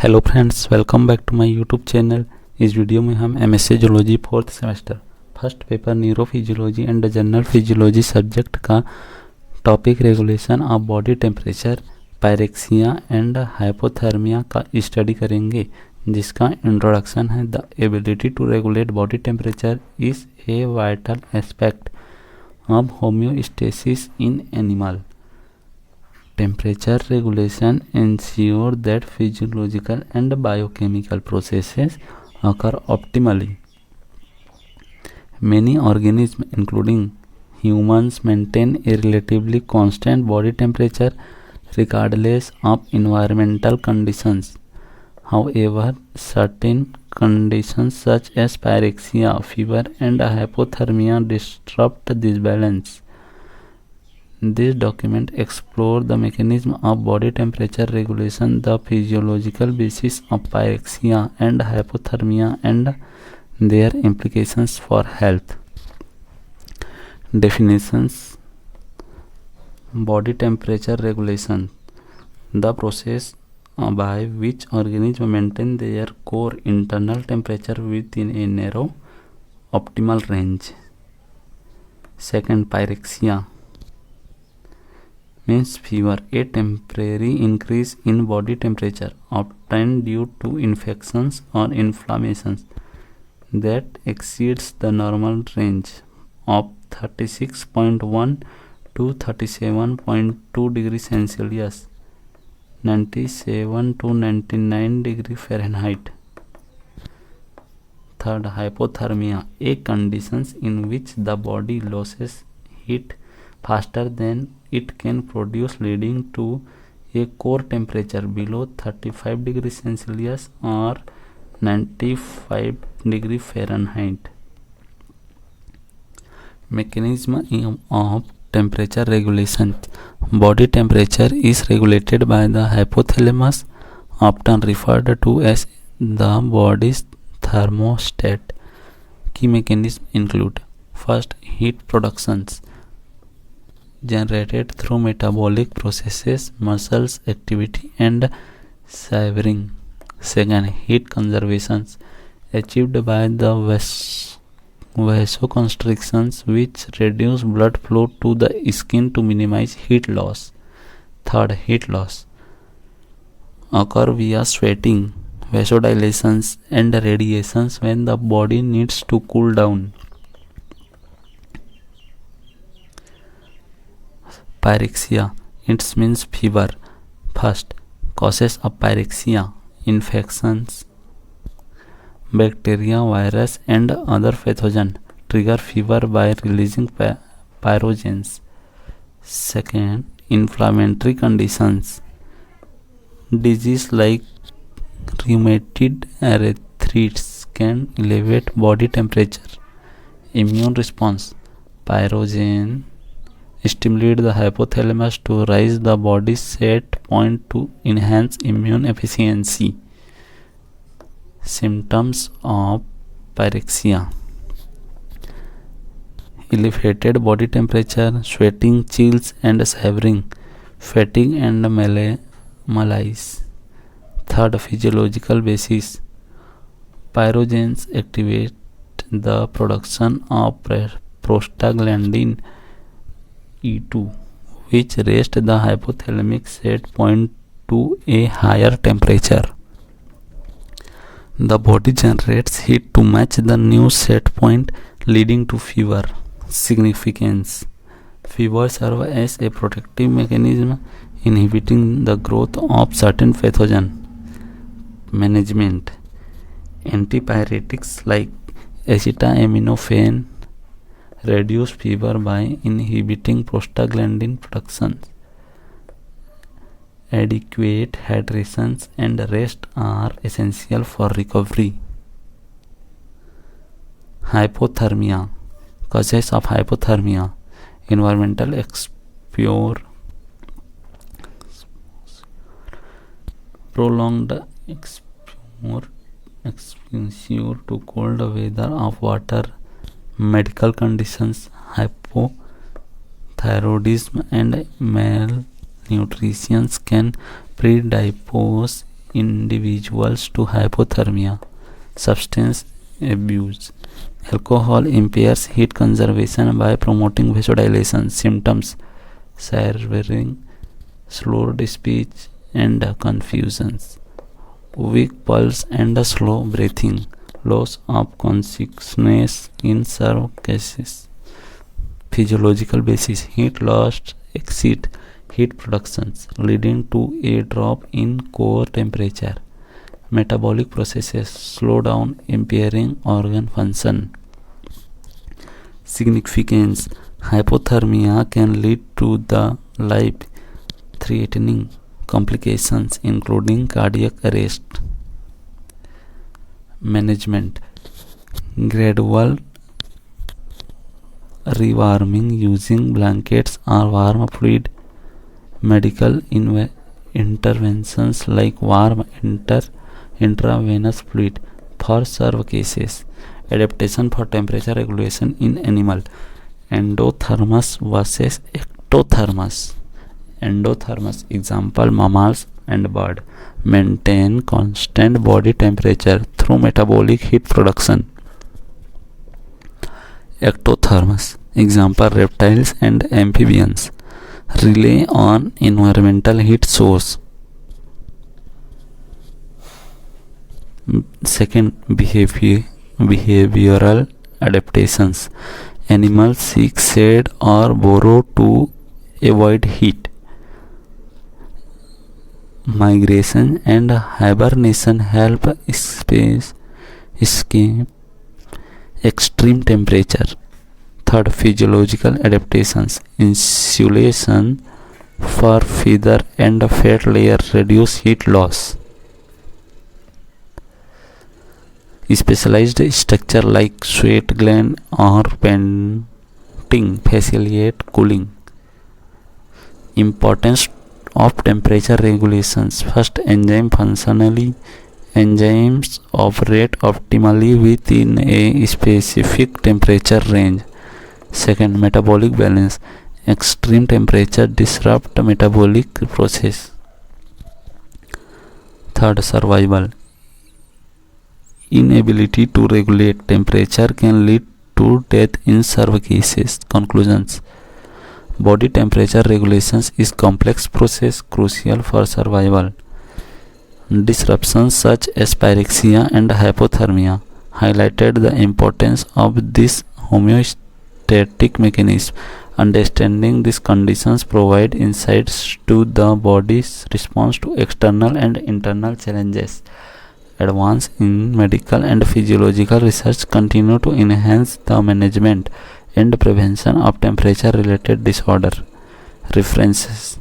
Hello friends, welcome back to my YouTube channel. इस वीडियो में हम MSc zoology fourth semester first paper neurophysiology and general physiology subject का topic regulation of body temperature, pyrexia and hypothermia का study करेंगे, जिसका introduction है। The ability to regulate body temperature is a vital aspect of homeostasis in animal. Temperature regulation ensures that physiological and biochemical processes occur optimally. Many organisms, including humans, maintain a relatively constant body temperature regardless of environmental conditions. However, certain conditions such as pyrexia, fever, and hypothermia disrupt this balance. This document explores the mechanism of body temperature regulation, the physiological basis of pyrexia and hypothermia, and their implications for health. Definitions: body temperature regulation, the process by which organisms maintain their core internal temperature within a narrow optimal range. Second, pyrexia means fever, a temporary increase in body temperature obtained due to infections or inflammations that exceeds the normal range of 36.1 to 37.2 degrees Celsius, 97 to 99 degree Fahrenheit. Third, hypothermia, a condition in which the body loses heat faster than it can produce, leading to a core temperature below 35 degrees Celsius or 95 degree Fahrenheit. Mechanism of temperature regulation. Body temperature is regulated by the hypothalamus, often referred to as the body's thermostat. Key mechanisms include: first, heat productions generated through metabolic processes, muscles activity, and shivering. Second, heat conservation achieved by the vasoconstrictions, which reduce blood flow to the skin to minimize heat loss. Third, heat loss occur via sweating, vasodilations, and radiations when the body needs to cool down. Pyrexia, it means fever. First, causes of pyrexia: infections, bacteria, virus, and other pathogens trigger fever by releasing pyrogens. Second, inflammatory conditions, disease like rheumatoid arthritis can elevate body temperature. Immune response, pyrogen stimulate the hypothalamus to raise the body's set point to enhance immune efficiency. Symptoms of pyrexia: elevated body temperature, sweating, chills and shivering, fatigue and malaise. Third, physiological basis: pyrogens activate the production of prostaglandin E2, which raised the hypothalamic set point to a higher temperature. The body generates heat to match the new set point, leading to fever. Significance: fever serves as a protective mechanism, inhibiting the growth of certain pathogens. Management: antipyretics like acetaminophen reduce fever by inhibiting prostaglandin production. Adequate hydration and rest are essential for recovery. Hypothermia. Causes of hypothermia: environmental exposure, prolonged exposure to cold weather of water, medical conditions, hypothyroidism, and malnutrition can predispose individuals to hypothermia. Substance abuse. Alcohol impairs heat conservation by promoting vasodilation. Symptoms: shivering, slurred speech, and confusions, weak pulse and slow breathing, loss of consciousness in severe cases. Physiological basis: heat loss exceeds heat productions, leading to a drop in core temperature. Metabolic processes slow down, impairing organ function. Significance: hypothermia can lead to the life-threatening complications including cardiac arrest. Management: gradual rewarming using blankets or warm fluid. Medical interventions like warm intravenous fluid for severe cases. Adaptation for temperature regulation in animal. Endothermos versus ectothermos. Endothermos, example mammals and bird, maintain constant body temperature through metabolic heat production. Ectothermos, example reptiles and amphibians, rely on environmental heat source. Second, behavioral adaptations. Animals seek shade or burrow to avoid heat. Migration and hibernation help escape extreme temperature. Third, physiological adaptations. Insulation for feather and fat layer reduce heat loss. Specialized structure like sweat gland or panting facilitate cooling. Importance of temperature regulations. First, enzymes operate optimally within a specific temperature range. Second, metabolic balance. Extreme temperature disrupt metabolic process. Third, survival. Inability to regulate temperature can lead to death in severe cases. Conclusions: body temperature regulations is complex process crucial for survival. Disruptions such as pyrexia and hypothermia highlighted the importance of this homeostatic mechanism. Understanding these conditions provide insights to the body's response to external and internal challenges. Advances in medical and physiological research continue to enhance the management and prevention of temperature-related disorders. References: